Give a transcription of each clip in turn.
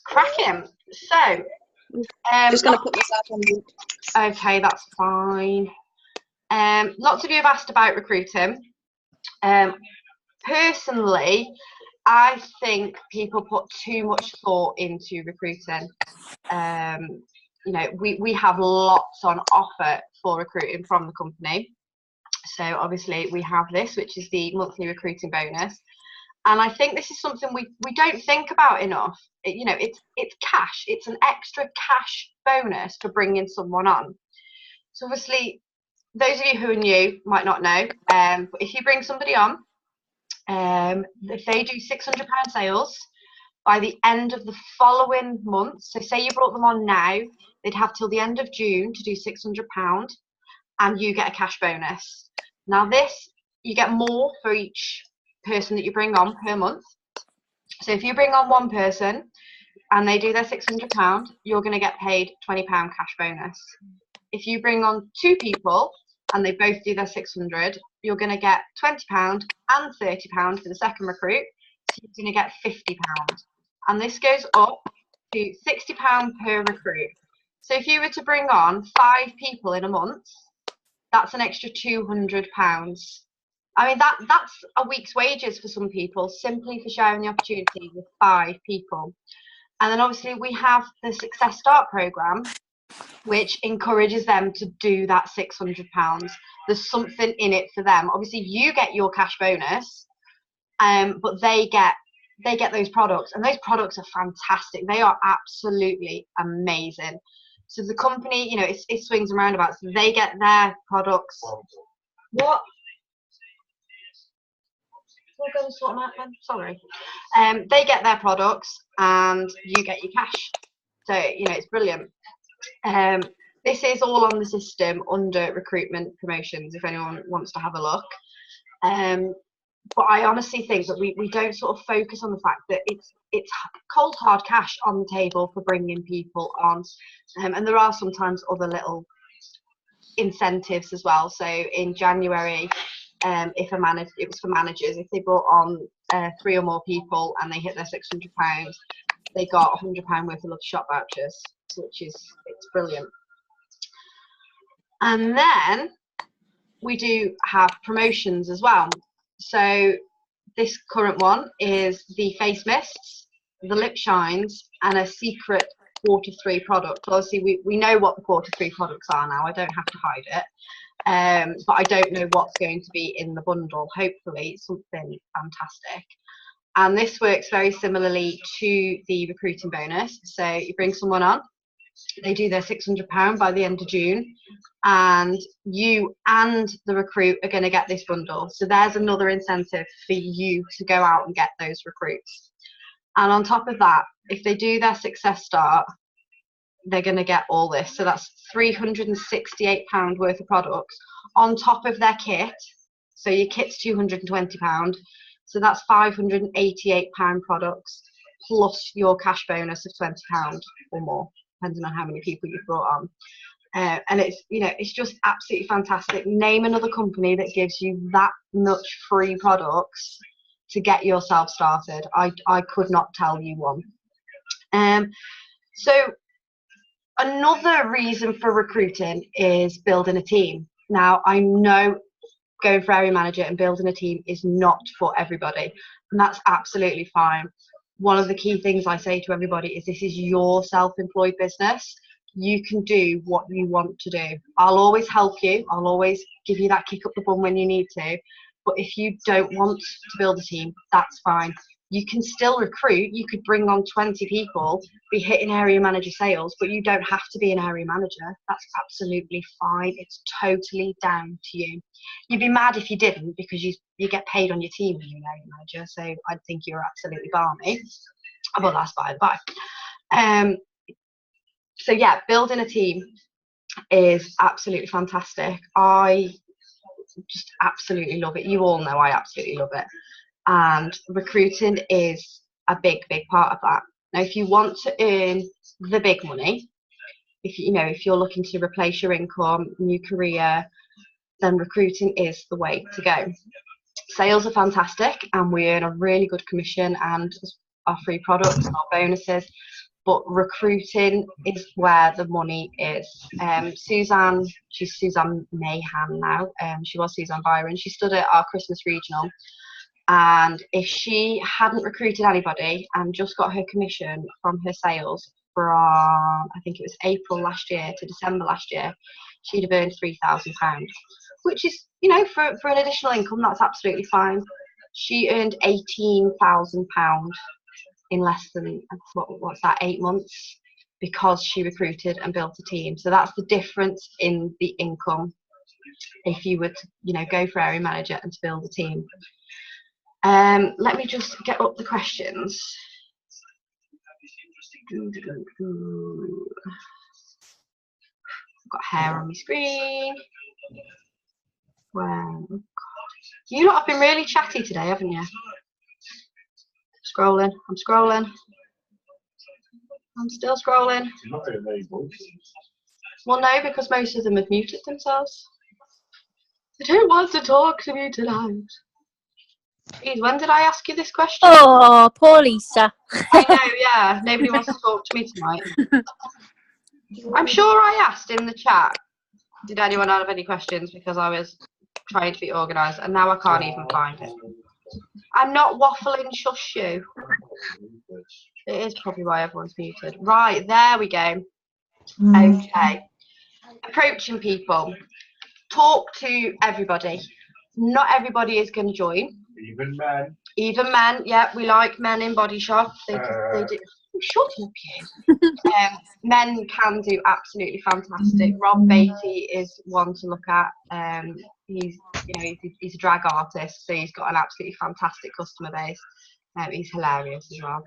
Cracking. So, Just going to put myself on mute. okay, that's fine. Lots of you have asked about recruiting. Personally, I think people put too much thought into recruiting. You know, we have lots on offer for recruiting from the company. So obviously we have this, which is the monthly recruiting bonus. And I think this is something we don't think about enough. You know, it's cash. It's an extra cash bonus for bringing someone on. So obviously, those of you who are new might not know, but if you bring somebody on, if they do £600 sales, by the end of the following month, so say you brought them on now, they'd have till the end of June to do £600 and you get a cash bonus. Now this, you get more for each person that you bring on per month. So if you bring on one person and they do their £600, you're going to get paid £20 cash bonus. If you bring on two people and they both do their 600, you're going to get £20 and £30 for the second recruit, so you're going to get £50. And this goes up to £60 per recruit. So if you were to bring on 5 people in a month, that's an extra £200. I mean, that's a week's wages for some people, simply for sharing the opportunity with 5 people. And then obviously we have the Success Start programme, which encourages them to do that £600. There's something in it for them. Obviously, you get your cash bonus, but they get those products, and those products are fantastic. They are absolutely amazing. So the company, you know, it swings and roundabouts. They get their products. What? We'll go and sort them out then. Sorry. They get their products, and you get your cash. So you know, it's brilliant. This is all on the system under recruitment promotions if anyone wants to have a look. But I honestly think that we don't sort of focus on the fact that it's cold hard cash on the table for bringing people on, and there are sometimes other little incentives as well. So in January, if it was for managers, if they brought on 3 or more people and they hit their £600, they got £100 worth of shop vouchers, which is brilliant. And then we do have promotions as well. So this current one is the face mists, the lip shines, and a secret quarter 3 product. Obviously we know what the quarter 3 products are now. I don't have to hide it, but I don't know what's going to be in the bundle. Hopefully something fantastic. And this works very similarly to the recruiting bonus. So you bring someone on, they do their £600 by the end of June, and you and the recruit are going to get this bundle. So there's another incentive for you to go out and get those recruits. And on top of that, if they do their Success Start, they're going to get all this. So that's £368 worth of products on top of their kit. So your kit's £220. So that's £588 products plus your cash bonus of £20 or more, depending on how many people you've brought on. And it's, you know, it's just absolutely fantastic. Name another company that gives you that much free products to get yourself started. I could not tell you one. So another reason for recruiting is building a team. Now, I know going for area manager and building a team is not for everybody, and that's absolutely fine. One of the key things I say to everybody is this is your self-employed business. You can do what you want to do. I'll always help you. I'll always give you that kick up the bum when you need to. But if you don't want to build a team, that's fine. You can still recruit. You could bring on 20 people, be hitting area manager sales, but you don't have to be an area manager. That's absolutely fine. It's totally down to you. You'd be mad if you didn't, because you get paid on your team when you're an area manager. So I'd think you're absolutely balmy. Well, that's by the by. So yeah, building a team is absolutely fantastic. I just absolutely love it. You all know I absolutely love it. And recruiting is a big part of that. Now, if you want to earn the big money, if you're looking to replace your income, new career, then recruiting is the way to go. Sales are fantastic, and we earn a really good commission and our free products and our bonuses. but recruiting is where the money is. Suzanne, she's Suzanne Mayhan now. She was Suzanne Byron. She stood at our Christmas regional, and if she hadn't recruited anybody and just got her commission from her sales from, I think it was April last year to December last year, she'd have earned £3,000, which is, you know, for an additional income, that's absolutely fine. She earned £18,000 in less than, what's that, 8 months, because she recruited and built a team. So that's the difference in the income if you were to, you know, go for area manager and to build a team. Let me just get up the questions. I've got hair on my screen. Well, oh God. You lot have been really chatty today, haven't you? Scrolling. I'm scrolling. I'm still scrolling. Well, no, because most of them have muted themselves. I don't want to talk to me tonight. Jeez, when did I ask you this question? Oh, poor Lisa. I know, yeah. Nobody wants to talk to me tonight. I'm sure I asked in the chat, did anyone have any questions, because I was trying to be organised, and now I can't even find it. I'm not waffling, shush you. It is probably why everyone's muted. Right, there we go. Okay. Approaching people. Talk to everybody. Not everybody is going to join. Even men. Even men, yeah, we like men in Body Shop. They do. Oh, shut up, you. Men can do absolutely fantastic. Rob Beatty is one to look at. He's a drag artist, so he's got an absolutely fantastic customer base. He's hilarious as well.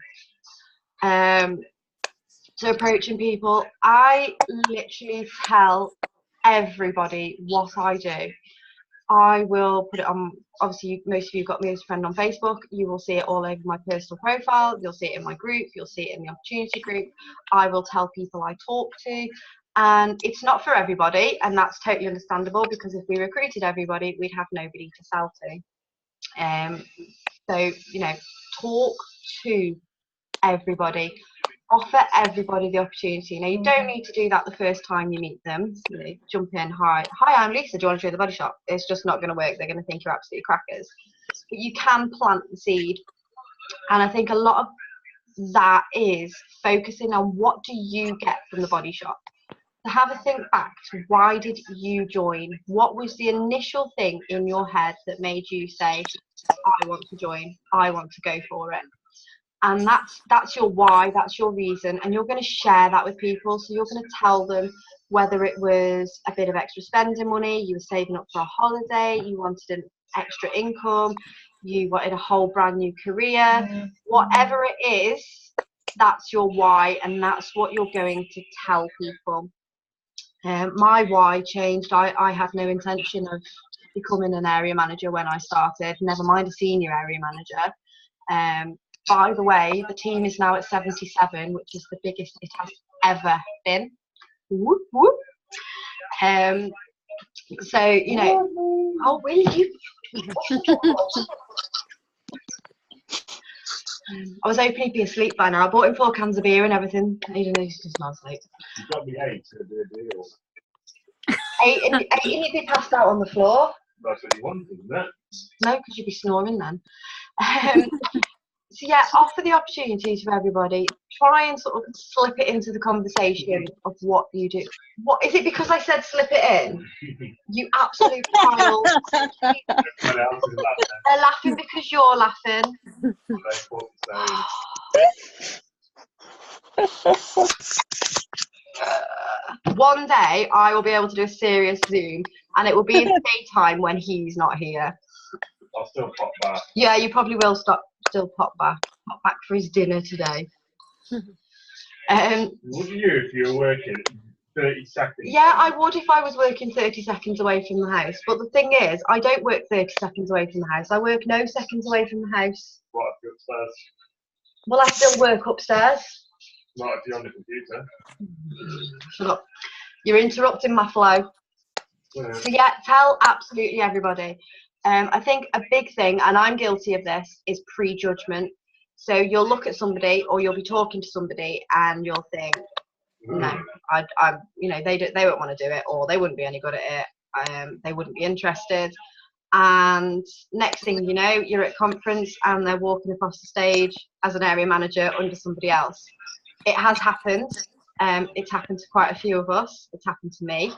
So approaching people, I literally tell everybody what I do. I will put it on, obviously most of you have got me as a friend on Facebook. You will see it all over my personal profile. You'll see it in my group. You'll see it in the opportunity group. I will tell people I talk to. And it's not for everybody, and that's totally understandable, because if we recruited everybody, we'd have nobody to sell to. So, you know, talk to everybody. Offer everybody the opportunity. Now, you don't need to do that the first time you meet them. You know, jump in, hi, I'm Lisa, do you want to join the Body Shop? It's just not going to work. They're going to think you're absolutely crackers. But you can plant the seed. And I think a lot of that is focusing on what do you get from the Body Shop. To have a think back to why did you join? What was the initial thing in your head that made you say, I want to join, I want to go for it? And that's your why, that's your reason, and you're going to share that with people. So you're going to tell them whether it was a bit of extra spending money, you were saving up for a holiday, you wanted an extra income, you wanted a whole brand new career, whatever it is, that's your why, and that's what you're going to tell people. My why changed. I had no intention of becoming an area manager when I started, never mind a senior area manager. By the way, the team is now at 77, which is the biggest it has ever been. Whoop, whoop. So, you know, oh, will you? I was hoping he'd be asleep by now. I bought him 4 cans of beer and everything. He didn't, he's just not asleep. You've got me 8 to do a deal. 8 and he'd be passed out on the floor. That's what you want, isn't it? No, because you'd be snoring then. So yeah, offer the opportunities for everybody. Try and sort of slip it into the conversation of what you do. What is it? Because I said slip it in? You absolute child. They're laughing because you're laughing. One day I will be able to do a serious Zoom, and it will be in the daytime when he's not here. I'll still pop back. Yeah, you probably will still pop back for his dinner today. Would you if you were working 30 seconds? Yeah, I would if I was working 30 seconds away from the house. But the thing is, I don't work 30 seconds away from the house. I work no seconds away from the house. What, if you're upstairs? Well, I still work upstairs. Not if you're on the computer. Shut up. You're interrupting my flow. Yeah. So yeah, tell absolutely everybody. I think a big thing, and I'm guilty of this, is prejudgment. So you'll look at somebody, or you'll be talking to somebody, and you'll think, no, they won't want to do it, or they wouldn't be any good at it. They wouldn't be interested. And next thing you know, you're at conference and they're walking across the stage as an area manager under somebody else. It has happened. It's happened to quite a few of us. It's happened to me.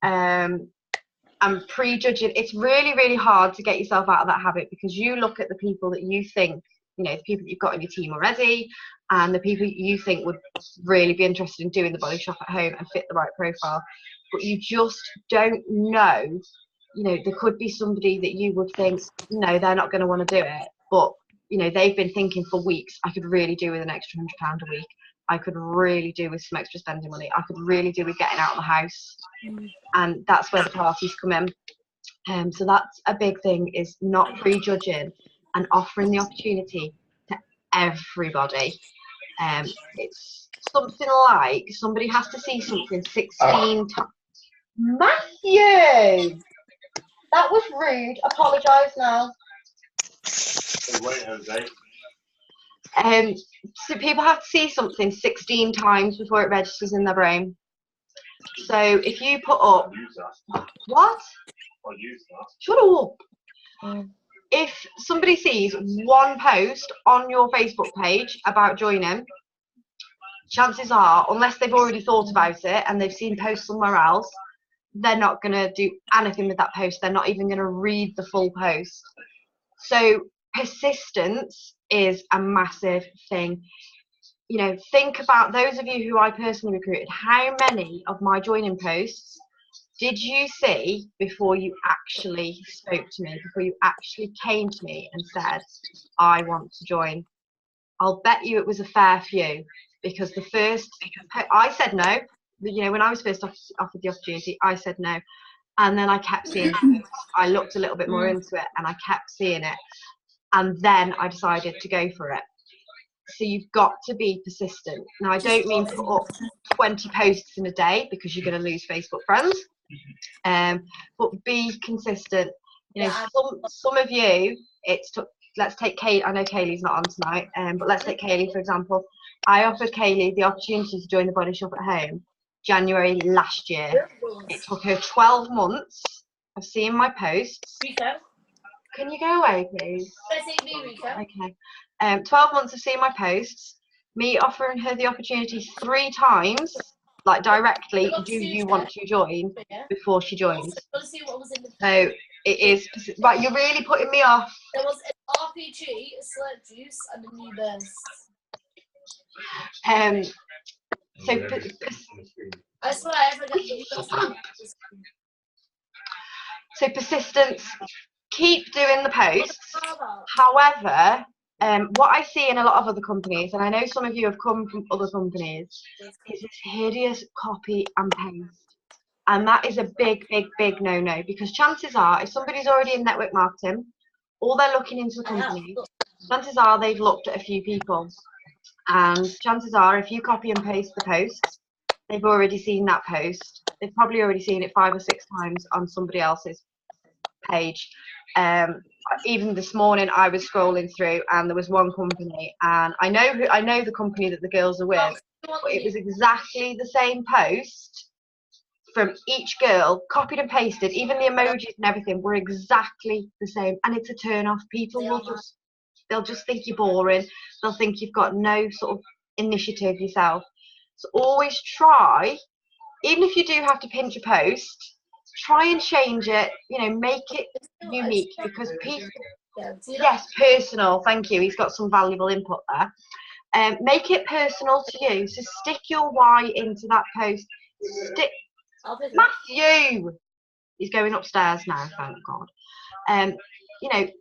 And prejudging, it's really, really hard to get yourself out of that habit, because you look at the people that you think, the people you've got in your team already, and the people you think would really be interested in doing the body shop at home and fit the right profile, but you just don't know. There could be somebody that you would think, no, they're not going to want to do it, but they've been thinking for weeks, I could really do with an extra £100 a week. I could really do with some extra spending money. I could really do with getting out of the house. And that's where the parties come in. So that's a big thing, is not prejudging and offering the opportunity to everybody. It's something like somebody has to see something 16 times. Matthew! That was rude. Apologise now. So people have to see something 16 times before it registers in their brain. So if you put up... What? I'll use that. Shut up. If somebody sees one post on your Facebook page about joining, chances are, unless they've already thought about it and they've seen posts somewhere else, they're not going to do anything with that post. They're not even going to read the full post. So persistence is a massive thing. Think about those of you who I personally recruited. How many of my joining posts did you see before you actually spoke to me, before you actually came to me and said, I want to join? I'll bet you it was a fair few, because I said no. When I was first offered the opportunity, I said no. And then I kept seeing it. I looked a little bit more into it, and I kept seeing it. And then I decided to go for it. So you've got to be persistent. Now, I don't mean put up 20 posts in a day, because you're going to lose Facebook friends. But be consistent. Some of you, let's take Kaylee. I know Kaylee's not on tonight, but let's take Kaylee, for example. I offered Kaylee the opportunity to join the Body Shop at Home January last year. It took her 12 months of seeing my posts. Rico? Can you go away, please? Rico? Okay. 12 months of seeing my posts, me offering her the opportunity 3 times, like directly, do you want to join, before she joins. So it is, right, you're really putting me off. There was an RPG, a Slurp Juice, and a New Burst. I swear I ever got New Burst. So persistence, keep doing the posts. However, what I see in a lot of other companies, and I know some of you have come from other companies, is this hideous copy and paste. And that is a big, big, big no-no, because chances are, if somebody's already in network marketing, or they're looking into the company, chances are they've looked at a few people. And chances are, if you copy and paste the posts, they've already seen that post. They've probably already seen it 5 or 6 times on somebody else's page. Even this morning, I was scrolling through, and there was one company, and I know the company that the girls are with, but it was exactly the same post from each girl, copied and pasted. Even the emojis and everything were exactly the same, and it's a turn off. People they'll just think you're boring. They'll think you've got no sort of initiative yourself. So always try, even if you do have to pinch a post, try and change it, make it unique, because people, yes, personal, thank you, he's got some valuable input there. Make it personal to you, so stick your why into that post. Matthew, he's going upstairs now, thank God.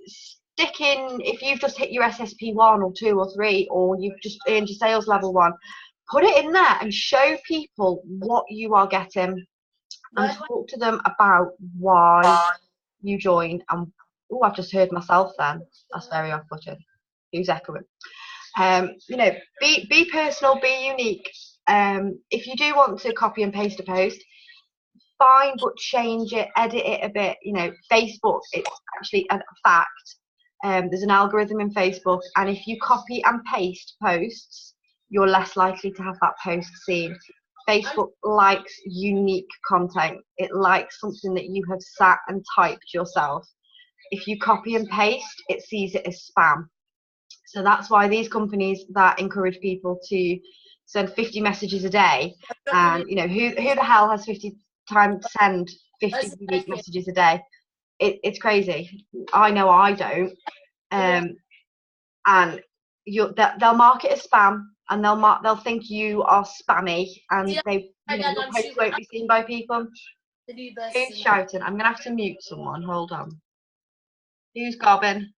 Stick in, if you've just hit your SSP 1 or 2 or 3, or you've just earned your sales level 1, put it in there and show people what you are getting, and talk to them about why you joined. And oh, I've just heard myself then. That's very off-putting. Who's echoing? Be personal, be unique. If you do want to copy and paste a post, fine, but change it, edit it a bit. Facebook, it's actually a fact There's an algorithm in Facebook, and if you copy and paste posts, you're less likely to have that post seen. Facebook likes unique content. It likes something that you have sat and typed yourself. If you copy and paste, it sees it as spam. So that's why these companies that encourage people to send 50 messages a day, and you know, who the hell has 50 times send 50 unique messages a day? It's crazy. I know I don't. And they'll mark it as spam, and they'll think you are spammy, and your post won't be seen by people. Who's shouting? I'm gonna have to mute someone. Hold on. Who's gobbing?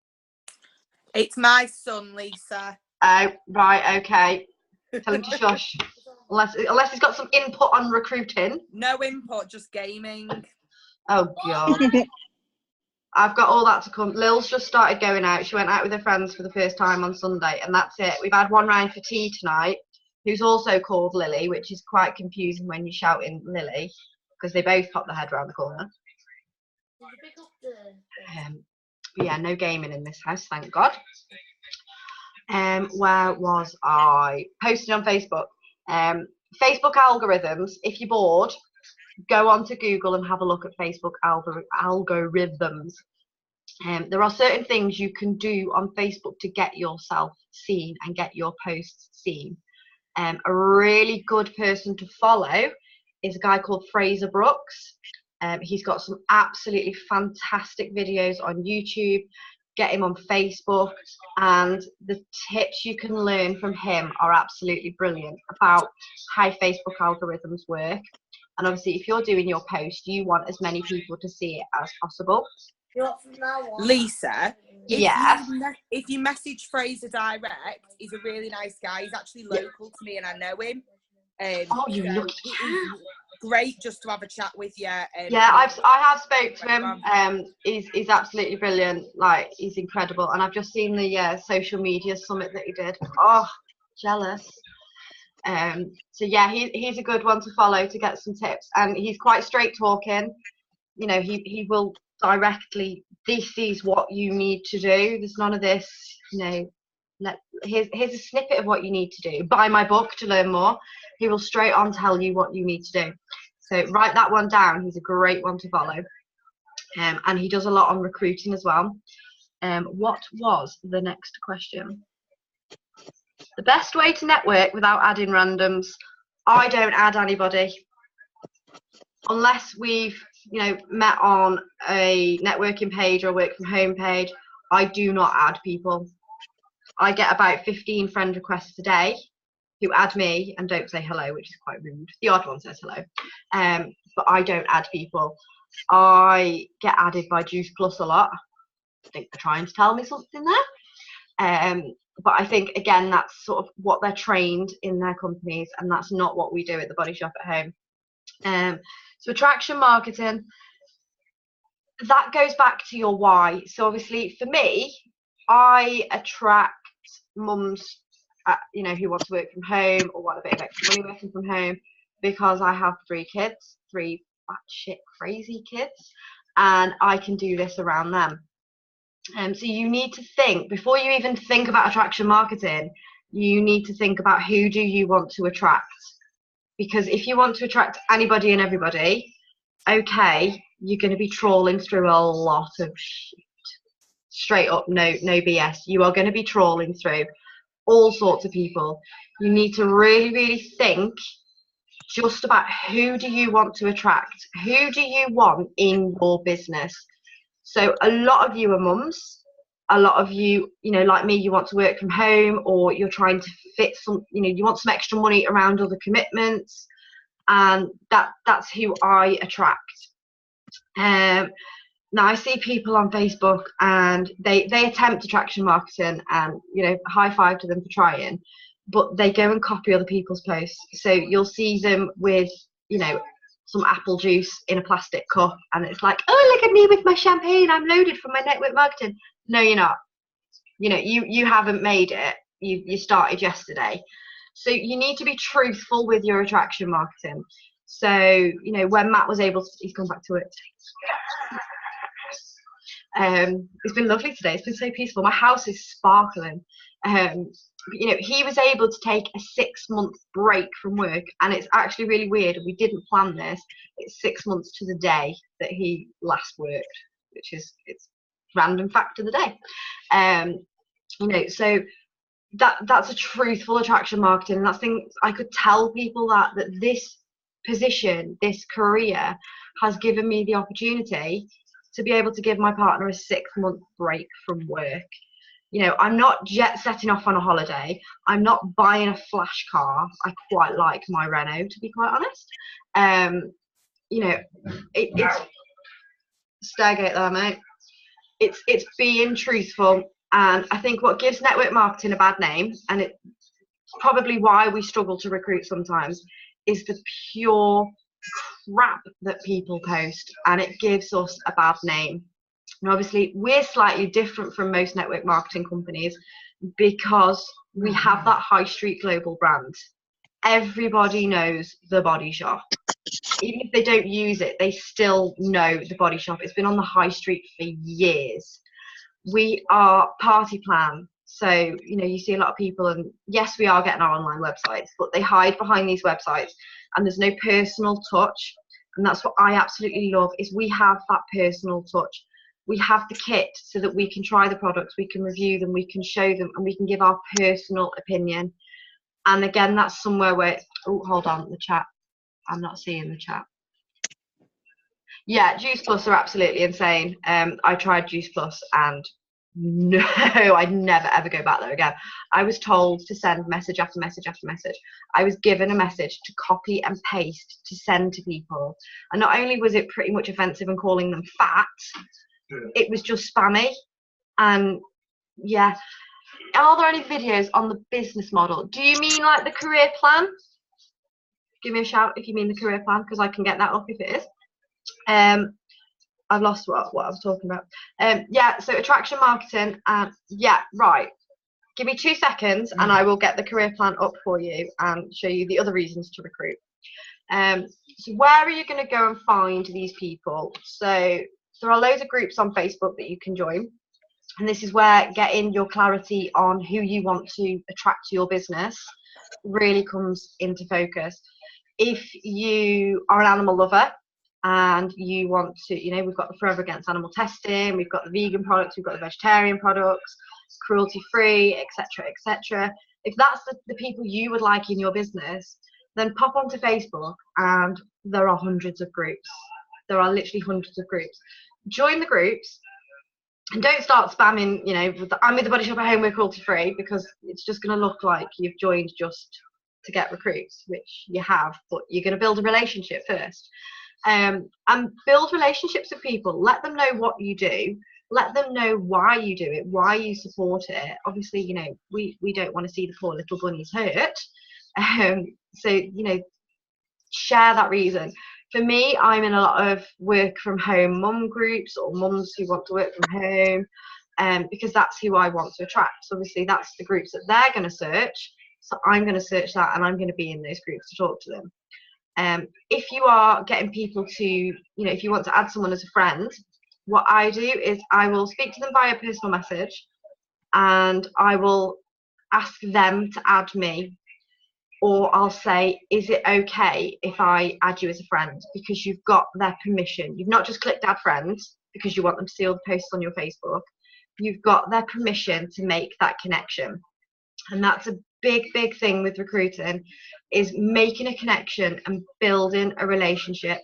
It's my son, Lisa. Oh, right, okay. Tell him to shush. Unless he's got some input on recruiting. No input, just gaming. Oh God. I've got all that to come. Lil's just started going out. She went out with her friends for the first time on Sunday, and that's it. We've had one round for tea tonight, who's also called Lily, which is quite confusing when you're shouting Lily, because they both pop their head around the corner. But yeah, no gaming in this house, thank God. Where was I? Posted on Facebook. Facebook algorithms, if you're bored, go onto Google and have a look at Facebook algorithms. There are certain things you can do on Facebook to get yourself seen and get your posts seen. A really good person to follow is a guy called Fraser Brooks. He's got some absolutely fantastic videos on YouTube. Get him on Facebook, and the tips you can learn from him are absolutely brilliant about how Facebook algorithms work. And obviously, if you're doing your post, you want as many people to see it as possible. Lisa, if you message Fraser direct, he's a really nice guy. He's actually local to me, and I know him. Oh, you lucky cat. Great just to have a chat with you. Yeah, I have spoke to him. He's absolutely brilliant. Like, he's incredible. And I've just seen the social media summit that he did. Oh, jealous. So yeah, he's a good one to follow to get some tips. And he's quite straight talking. You know, he will directly, this is what you need to do. There's none of this, you know, here's a snippet of what you need to do. Buy my book to learn more. He will straight on tell you what you need to do. So write that one down. He's a great one to follow. And he does a lot on recruiting as well. What was the next question? The best way to network without adding randoms. I don't add anybody. Unless we've, you know, met on a networking page or work from home page, I do not add people. I get about 15 friend requests a day who add me and don't say hello, which is quite rude. The odd one says hello. But I don't add people. I get added by Juice Plus a lot. I think they're trying to tell me something there. But I think, again, that's sort of what they're trained in their companies, and that's not what we do at the Body Shop at home. So attraction marketing, that goes back to your why. So obviously for me, I attract mums, you know, who want to work from home or want a bit of extra money working from home, because I have 3 kids, 3 batshit crazy kids, and I can do this around them. So you need to think, before you even think about attraction marketing, you need to think about who do you want to attract. Because if you want to attract anybody and everybody, okay, you're going to be trawling through a lot of shit. Straight up, no BS. You are going to be trawling through all sorts of people. You need to really, really think just about who do you want to attract? Who do you want in your business? So a lot of you are mums. A lot of you, you know, like me, you want to work from home, or you're trying to fit some, you know, you want some extra money around other commitments, and that's who I attract. Now I see people on Facebook and they attempt attraction marketing, and, you know, high five to them for trying, but they go and copy other people's posts. So you'll see them with, you know, some apple juice in a plastic cup, and it's like, oh, look at me with my champagne, I'm loaded from my network marketing. No, you're not. You know, you haven't made it. You started yesterday. So you need to be truthful with your attraction marketing. So, you know, when Matt was able to, he's gone back to it. It's been lovely today. It's been so peaceful. My house is sparkling. You know, he was able to take a 6-month break from work, and it's actually really weird. We didn't plan this. It's 6 months to the day that he last worked, which is it's random fact of the day. You know, so that's a truthful attraction marketing, and that's things I could tell people that this position, this career, has given me the opportunity to be able to give my partner a 6-month break from work. You know, I'm not jet setting off on a holiday. I'm not buying a flash car. I quite like my Renault, to be quite honest. You know, it's Stargate there, mate. It's being truthful, and I think what gives network marketing a bad name, and it's probably why we struggle to recruit sometimes, is the pure crap that people post, and it gives us a bad name. And obviously we're slightly different from most network marketing companies because we have that high street global brand. Everybody knows The Body Shop. Even if they don't use it, they still know The Body Shop. It's been on the high street for years. We are Party Plan. So, you know, you see a lot of people, and yes, we are getting our online websites, but they hide behind these websites and there's no personal touch. And that's what I absolutely love, is we have that personal touch. We have the kit so that we can try the products, we can review them, we can show them, and we can give our personal opinion. And again, that's somewhere where, oh, hold on, the chat. I'm not seeing the chat. Yeah, Juice Plus are absolutely insane. I tried Juice Plus, and no, I'd never ever go back there again. I was told to send message after message after message. I was given a message to copy and paste to send to people. And not only was it pretty much offensive and calling them fat, it was just spammy. And yeah, are there any videos on the business model? Do you mean like the career plan? Give me a shout if you mean the career plan, because I can get that up if it is. I've lost what I was talking about. Yeah, so attraction marketing. Yeah, right. Give me 2 seconds and I will get the career plan up for you and show you the other reasons to recruit. So where are you going to go and find these people? So there are loads of groups on Facebook that you can join. And this is where getting your clarity on who you want to attract to your business really comes into focus. If you are an animal lover and you want to, you know, we've got the Forever Against Animal Testing, we've got the vegan products, we've got the vegetarian products, cruelty-free, etc., etc. If that's the people you would like in your business, then pop onto Facebook, and there are hundreds of groups. There are literally hundreds of groups. Join the groups, and don't start spamming, you know, I'm with The Body Shop at home, we're cruelty-free, because it's just going to look like you've joined just to get recruits, which you have, but you're going to build a relationship first. And build relationships with people. Let them know what you do. Let them know why you do it, why you support it. Obviously, you know, we don't want to see the poor little bunnies hurt. So, you know, share that reason. For me, I'm in a lot of work from home mum groups, or mums who want to work from home, because that's who I want to attract. So obviously that's the groups that they're going to search. So I'm going to search that, and I'm going to be in those groups to talk to them. If you are getting people to, you know, if you want to add someone as a friend, what I do is I will speak to them via personal message, and I will ask them to add me, or I'll say, is it okay if I add you as a friend? Because you've got their permission. You've not just clicked add friends because you want them to see all the posts on your Facebook. You've got their permission to make that connection. And that's a big thing with recruiting, is making a connection and building a relationship.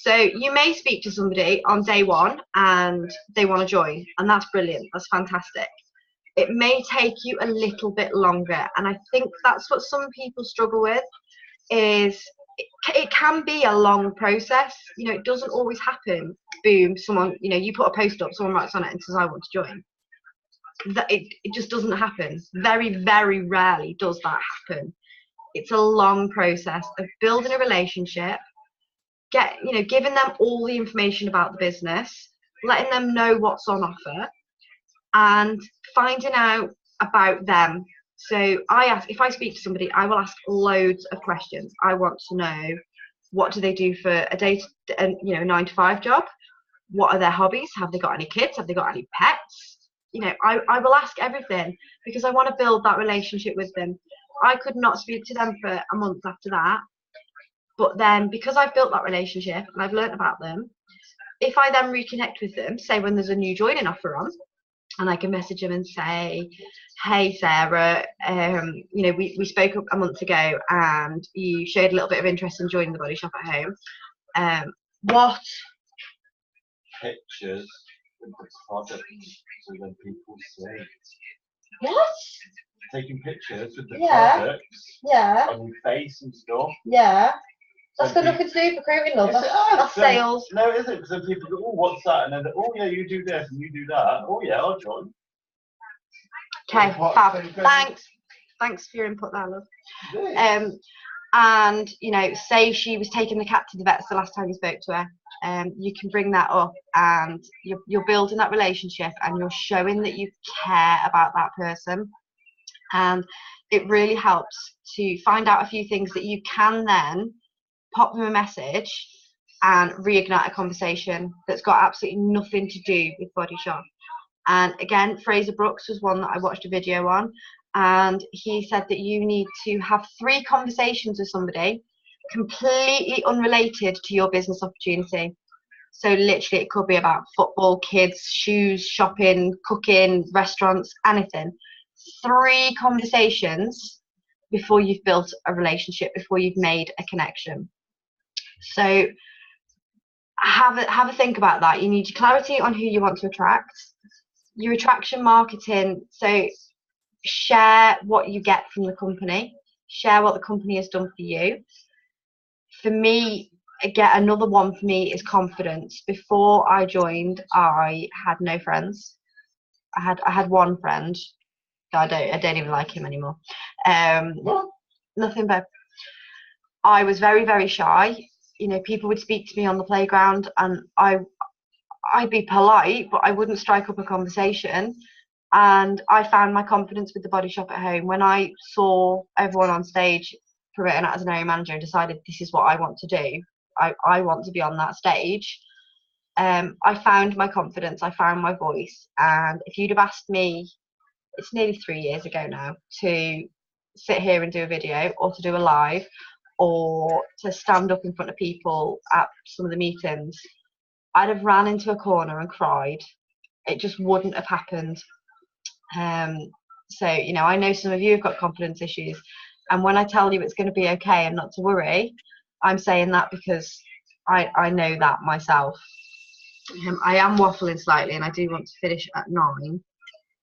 So you may speak to somebody on day one and they want to join, and that's brilliant, that's fantastic. It may take you a little bit longer, and I think that's what some people struggle with, is it can be a long process. You know, it doesn't always happen, boom, someone, you know, you put a post up, someone writes on it and says I want to join. That it just doesn't happen. Very rarely does that happen. It's a long process of building a relationship, giving them all the information about the business, letting them know what's on offer, and finding out about them. So if I speak to somebody, I will ask loads of questions. I want to know, what do they do for a day, a 9-to-5 job? what are their hobbies? Have they got any kids? Have they got any pets? You know, I will ask everything because I want to build that relationship with them. I could not speak to them for a month after that. But then because I've built that relationship and I've learnt about them, if I then reconnect with them, say when there's a new joining offer on, and I can message them and say, hey Sarah, you know, we spoke a month ago and you showed a little bit of interest in joining the Body Shop at Home. What pictures of the product so then people see? What? Taking pictures of the Yeah. products Yeah. on your face and stuff. Yeah. That's So got nothing to do with recruiting, love. Yes, it has. That's So- sales. No, it isn't, because then people go, oh, what's that? And then, oh, yeah, you do this and you do that. Oh, yeah, I'll join. Okay, What? fab. Same thing. Thanks for your input there, love. Yeah. And you know, say she was taking the cat to the vets the last time you spoke to her, you can bring that up, and you're building that relationship, and you're showing that you care about that person, and it really helps to find out a few things that you can then pop them a message and reignite a conversation that's got absolutely nothing to do with Body Shop. And again, Fraser Brooks was one that I watched a video on, and he said that you need to have 3 conversations with somebody completely unrelated to your business opportunity. So literally it could be about football, kids, shoes, shopping, cooking, restaurants, anything. 3 conversations before you've built a relationship, before you've made a connection. So have a think about that. You need clarity on who you want to attract. Your attraction marketing, so share what you get from the company, share what the company has done for you. For me, again, another one for me is confidence. Before I joined, I had no friends. I had one friend. I don't even like him anymore. Nothing but I was very, very shy. You know, people would speak to me on the playground and I'd be polite, but I wouldn't strike up a conversation. And I found my confidence with the Body Shop at Home when I saw everyone on stage promoting it as an area manager and decided this is what I want to do. I want to be on that stage. I found my confidence, I found my voice. And if you'd have asked me, it's nearly 3 years ago now, to sit here and do a video or to do a live or to stand up in front of people at some of the meetings, I'd have ran into a corner and cried. It just wouldn't have happened. So, you know, I know some of you have got confidence issues, and when I tell you it's going to be okay and not to worry, I'm saying that because I know that myself. I am waffling slightly and I do want to finish at 9.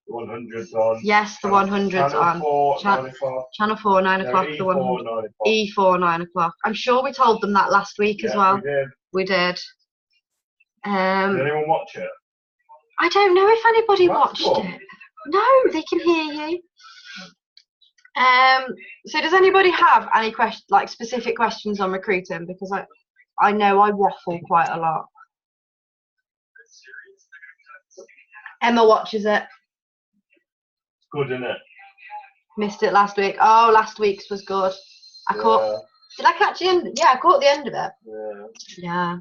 100's on. Yes, the 100's on. Channel 4, 9 o'clock. Channel 4, 9 o'clock, No, the E4, 100. 9 o'clock. E4, 9 o'clock. I'm sure we told them that last week as well. We did. We did. Did anyone watch it? I don't know if anybody That's watched cool. it. No, they can hear you. So does anybody have any specific questions on recruiting? Because I know I waffle quite a lot. Emma watches it. It's good, isn't it? Missed it last week. Oh, last week's was good. Did I catch the end? Yeah, I caught the end of it. Yeah. Yeah.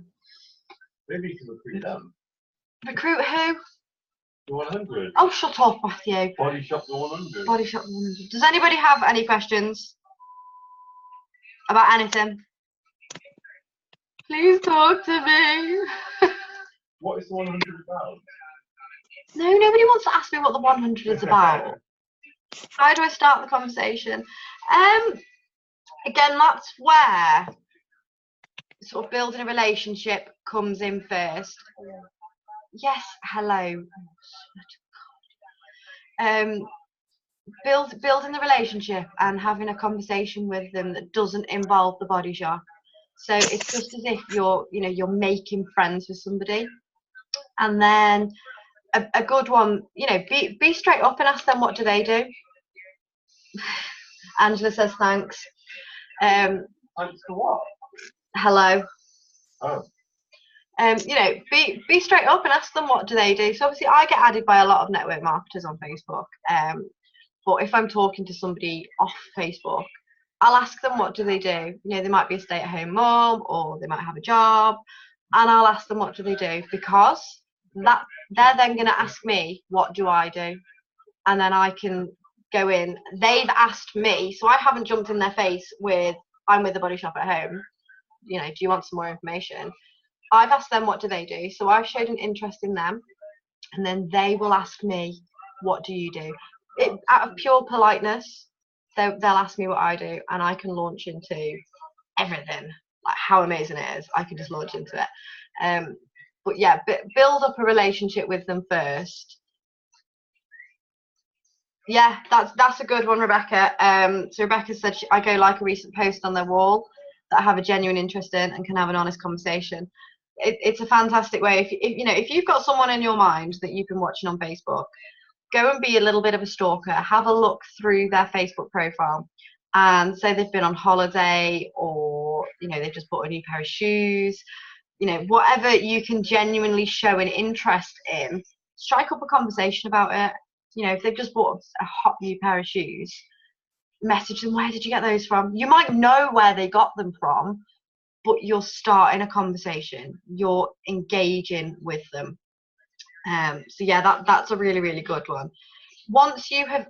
Maybe you can recruit them. Recruit who? The 100. Oh, shut up, Matthew. Body Shop the 100. Body Shop 100. Does anybody have any questions about anything? Please talk to me. What is the 100 about? No, nobody wants to ask me what the 100 is about. How do I start the conversation? Again, that's where sort of building a relationship comes in first. Yes, hello. Building the relationship and having a conversation with them that doesn't involve the Body Shop. So it's just as if you're making friends with somebody. And then a good one, be straight up and ask them what do they do. Angela says thanks. Thanks for what? Hello. Oh. Be straight up and ask them what do they do. So obviously I get added by a lot of network marketers on Facebook. But if I'm talking to somebody off Facebook, I'll ask them what do they do. They might be a stay-at-home mom, or they might have a job, and I'll ask them what do they do, because that they're then going to ask me what do I do, and then I can go in. They've asked me, so I haven't jumped in their face with I'm with the Body Shop at Home, you know, do you want some more information? I've asked them what do they do, so I've showed an interest in them, and then they will ask me what do you do. Out of pure politeness, they'll ask me what I do, and I can launch into everything. Like how amazing it is, I can just launch into it. But yeah, build up a relationship with them first. Yeah, that's a good one, Rebecca. So Rebecca said I go like a recent post on their wall that I have a genuine interest in and can have an honest conversation. It's a fantastic way. If you've got someone in your mind that you've been watching on Facebook, go and be a little bit of a stalker. Have a look through their Facebook profile and say they've been on holiday, or they've just bought a new pair of shoes. Whatever you can genuinely show an interest in, strike up a conversation about it. If they've just bought a hot new pair of shoes, message them, where did you get those from? You might know where they got them from, but you're starting a conversation. You're engaging with them. So yeah, that's a really, really good one. Once you have,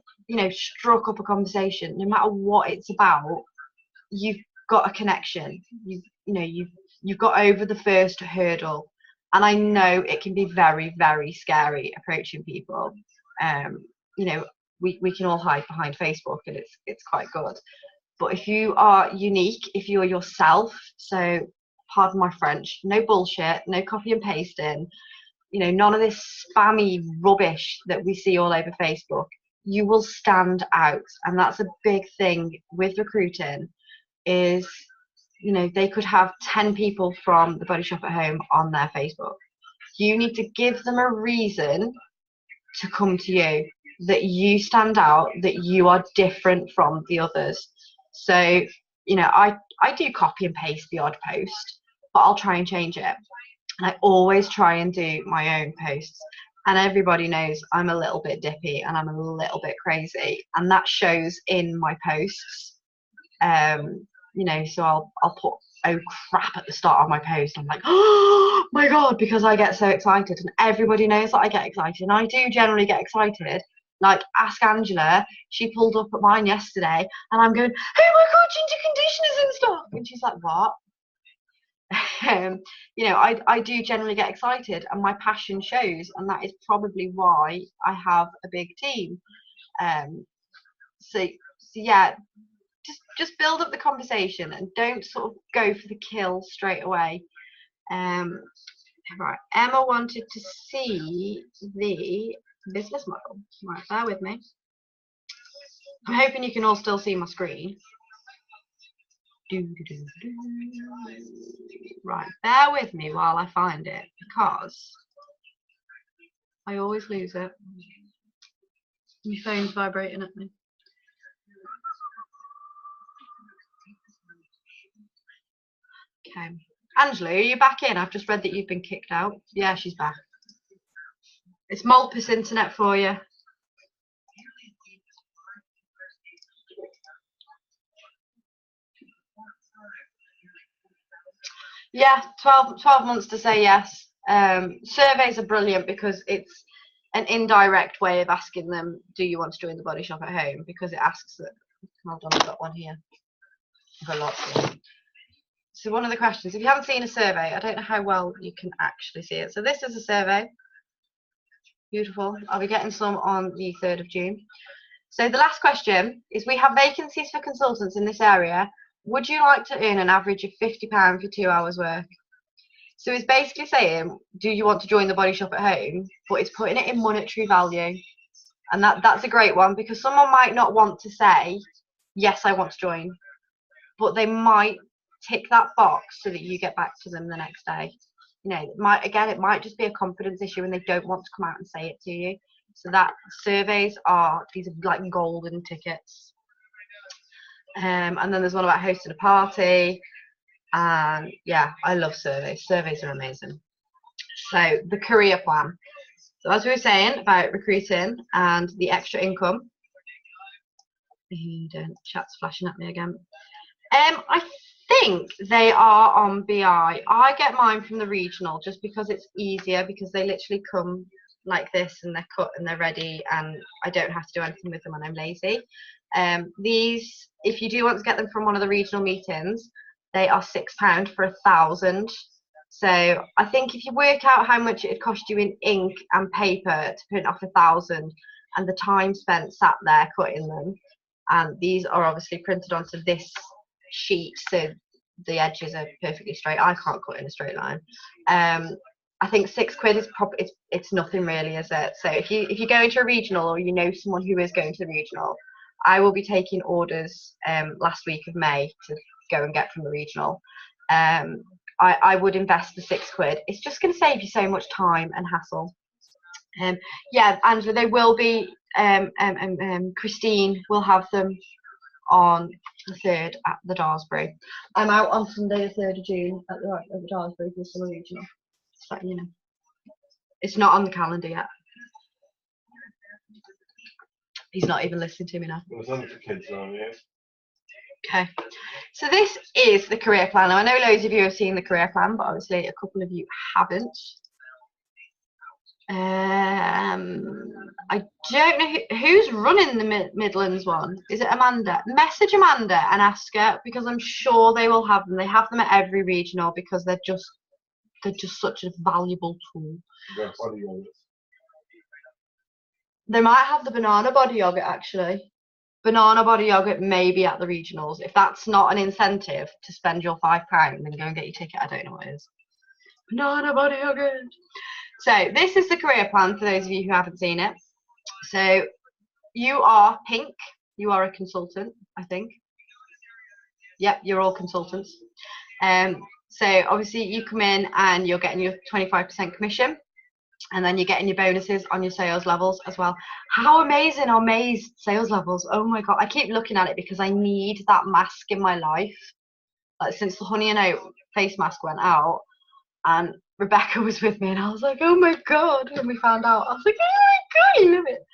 struck up a conversation, no matter what it's about, you've got a connection. You've got over the first hurdle. And I know it can be very, very scary approaching people. We can all hide behind Facebook, and it's quite good. But if you are unique, if you're yourself, so pardon my French, no bullshit, no copy and pasting, none of this spammy rubbish that we see all over Facebook, you will stand out. And that's a big thing with recruiting is, they could have 10 people from the Body Shop at Home on their Facebook. You need to give them a reason to come to you, that you stand out, that you are different from the others. So, I do copy and paste the odd post, but I'll try and change it. And I always try and do my own posts. And everybody knows I'm a little bit dippy and I'm a little bit crazy. And that shows in my posts. So I'll put oh crap at the start of my post. I'm like, oh my God, because I get so excited. And everybody knows that I get excited. And I do generally get excited. Like, ask Angela, she pulled up at mine yesterday and I'm going, oh my God, ginger conditioner's in stock. And she's like, what? I do generally get excited, and my passion shows, and that is probably why I have a big team. So yeah, just build up the conversation and don't sort of go for the kill straight away. Right, Emma wanted to see the business model. Right, bear with me. I'm hoping you can all still see my screen. Right, bear with me while I find it, because I always lose it. My phone's vibrating at me. Okay. Angela, are you back in? I've just read that you've been kicked out. Yeah, she's back. It's Malpas internet for you. Yeah, 12 months to say yes. Surveys are brilliant because it's an indirect way of asking them, do you want to join the Body Shop at Home? Because it asks it. Hold on, I've got one here. I've got lots here. So one of the questions, if you haven't seen a survey, I don't know how well you can actually see it. So this is a survey. Beautiful. I'll be getting some on the 3rd of June. So the last question is, we have vacancies for consultants in this area. Would you like to earn an average of £50 for 2 hours work? So it's basically saying, do you want to join the Body Shop at Home? But it's putting it in monetary value. And that's a great one, because someone might not want to say, yes, I want to join. But they might tick that box so that you get back to them the next day. It might just be a confidence issue and they don't want to come out and say it to you. So that surveys are, these are like golden tickets. And then there's one about hosting a party. And yeah, I love surveys. Surveys are amazing. So the career plan. So as we were saying about recruiting and the extra income. Chat's flashing at me again. I think they are on BI. I get mine from the regional just because it's easier, because they literally come like this and they're cut and they're ready, and I don't have to do anything with them and I'm lazy. These, if you do want to get them from one of the regional meetings, they are £6 for 1,000. So I think if you work out how much it would cost you in ink and paper to print off 1,000, and the time spent sat there cutting them, and these are obviously printed onto this sheet, so the edges are perfectly straight. I can't cut in a straight line. I think £6 is probably, it's nothing really, is it? So if you go into a regional, or you know someone who is going to the regional, I will be taking orders last week of May to go and get from the regional. I would invest the £6. It's just going to save you so much time and hassle. Yeah, Angela, they will be. Christine will have them on the 3rd at the Daresbury. I'm out on Sunday, the 3rd of June at the Daresbury for the summer regional. So you know, it's not on the calendar yet. He's not even listening to me now. There's only for kids, aren't you? Okay, so this is the career plan. Now, I know loads of you have seen the career plan, but obviously a couple of you haven't. I don't know who's running the Midlands one. Is it Amanda? Message Amanda and ask her, because I'm sure they will have them. They have them at every regional because they're just such a valuable tool. They might have the banana body yogurt actually. Banana body yogurt maybe at the regionals. If that's not an incentive to spend your £5, then go and get your ticket. I don't know what it is. Banana body yogurt. So this is the career plan for those of you who haven't seen it. So you are Pink. You are a consultant, I think. Yep, you're all consultants. So obviously you come in and you're getting your 25% commission, and then you're getting your bonuses on your sales levels as well. How amazing are May's sales levels? Oh my God, I keep looking at it because I need that mask in my life. Like since the Honey and Oat face mask went out, and Rebecca was with me, and I was like, oh my God, when we found out, I was like, oh my God, you love it.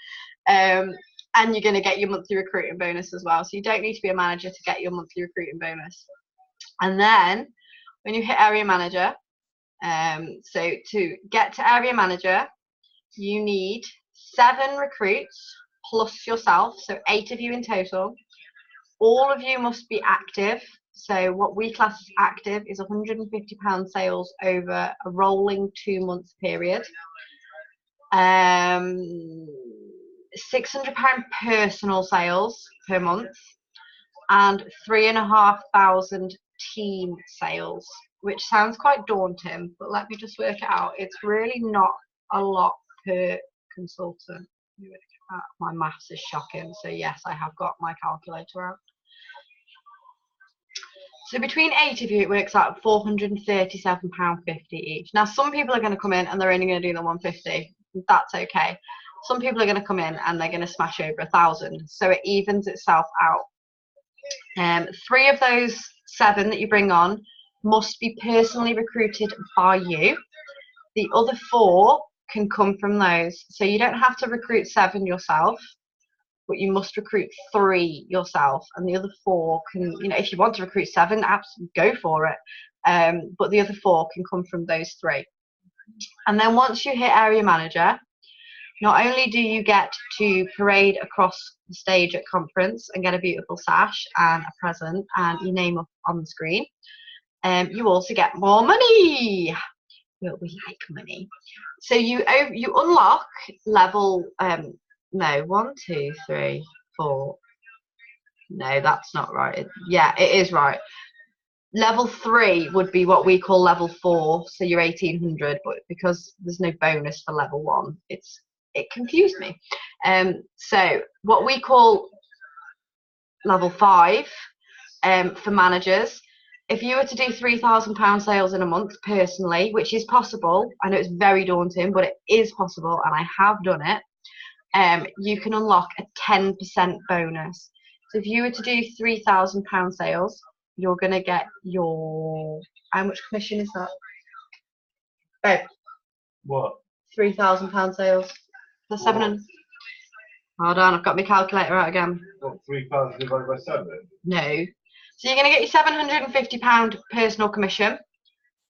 And you're going to get your monthly recruiting bonus as well. So you don't need to be a manager to get your monthly recruiting bonus. And then when you hit area manager, so to get to area manager, you need 7 recruits plus yourself, so 8 of you in total. All of you must be active. So what we class as active is £150 sales over a rolling 2-month period. £600 personal sales per month, and 3,500 team sales, which sounds quite daunting, but let me just work it out. It's really not a lot per consultant. My maths is shocking, so yes, I have got my calculator out. So between 8 of you, it works out at £437.50 each. Now, some people are going to come in and they're only going to do the 150. That's okay. Some people are going to come in and they're going to smash over 1,000. So it evens itself out. 3 of those 7 that you bring on must be personally recruited by you. The other 4 can come from those. So you don't have to recruit 7 yourself, but you must recruit 3 yourself, and the other 4 can, you know, if you want to recruit 7, absolutely go for it. But the other 4 can come from those 3. And then once you hit area manager, not only do you get to parade across the stage at conference and get a beautiful sash and a present and your name up on the screen, you also get more money. Well, we like money. So you unlock level. No, 1, 2, 3, 4. No, that's not right. Yeah, it is right. Level 3 would be what we call level 4, so you're 1,800, but because there's no bonus for level 1, it confused me. So what we call level 5 for managers, if you were to do £3,000 sales in a month personally, which is possible, I know it's very daunting, but it is possible, and I have done it. You can unlock a 10% bonus. So if you were to do £3,000 sales, you're going to get your, how much commission is that? Oh, What? £3,000 sales. The 700. Hold on, I've got my calculator out again. What, 3,000 divided by 7? No. So you're going to get your £750 personal commission,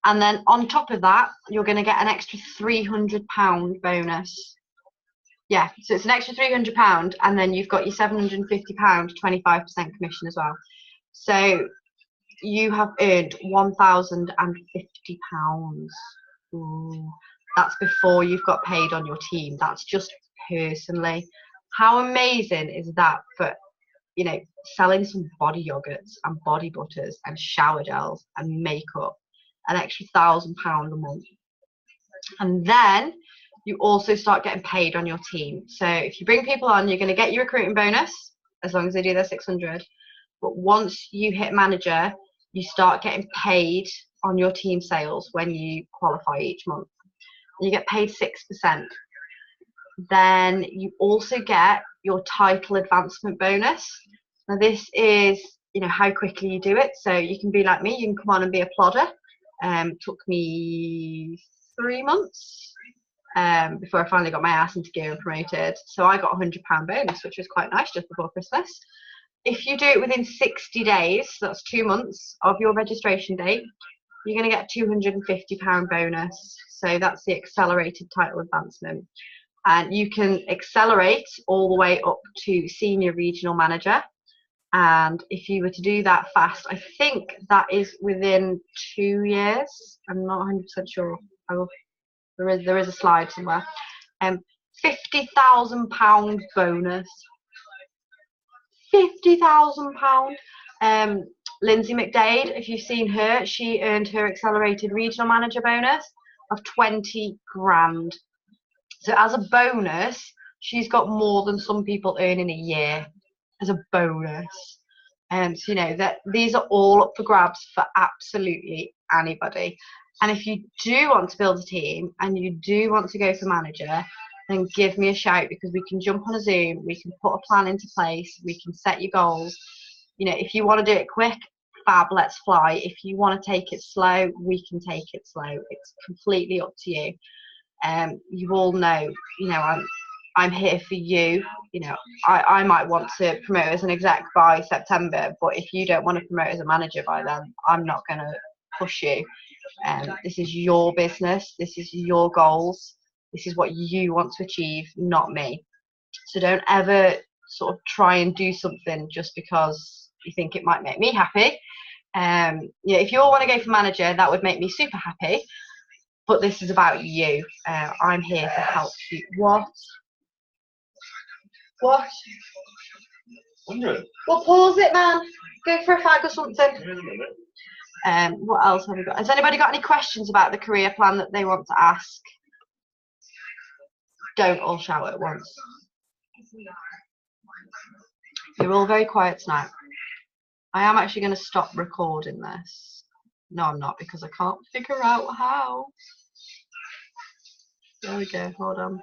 and then on top of that, you're going to get an extra £300 bonus. Yeah, so it's an extra £300, and then you've got your £750 25% commission as well. So you have earned £1,050. Ooh, that's before you've got paid on your team. That's just personally. How amazing is that for, you know, selling some body yogurts and body butters and shower gels and makeup, an extra £1,000 a month. And then you also start getting paid on your team. So if you bring people on, you're going to get your recruiting bonus as long as they do their 600. But once you hit manager, you start getting paid on your team sales when you qualify each month. You get paid 6%. Then you also get your title advancement bonus. Now this is, you know, how quickly you do it. So you can be like me, you can come on and be a plodder. Took me 3 months before I finally got my ass into gear and promoted. So I got a £100 bonus, which was quite nice just before Christmas. If you do it within 60 days, that's 2 months of your registration date, you're going to get a £250 bonus. So that's the accelerated title advancement. And you can accelerate all the way up to senior regional manager. And if you were to do that fast, I think that is within 2 years. I'm not 100% sure. There is a slide somewhere. £50,000 bonus. £50,000. Lindsay McDade, if you've seen her, she earned her accelerated regional manager bonus of 20 grand. So as a bonus, she's got more than some people earn in a year as a bonus. So you know that these are all up for grabs for absolutely anybody. And if you do want to build a team and you do want to go for manager, then give me a shout, because we can jump on a Zoom, we can put a plan into place, we can set your goals. You know, if you want to do it quick, fab, let's fly. If you want to take it slow, we can take it slow. It's completely up to you. You all know, you know, I'm here for you. You know, I might want to promote as an exec by September, but if you don't want to promote as a manager by then, I'm not going to push you. This is your business. This is your goals. This is what you want to achieve, not me. So don't ever sort of try and do something just because you think it might make me happy. Yeah, if you all want to go for manager, that would make me super happy. But this is about you. I'm here to help you. What? 100. Well, pause it, man. Go for a fag or something. What else have we got? Has anybody got any questions about the career plan that they want to ask? Don't all shout at once. You're all very quiet tonight. I am actually going to stop recording this. No, I'm not, because I can't figure out how. There we go. Hold on.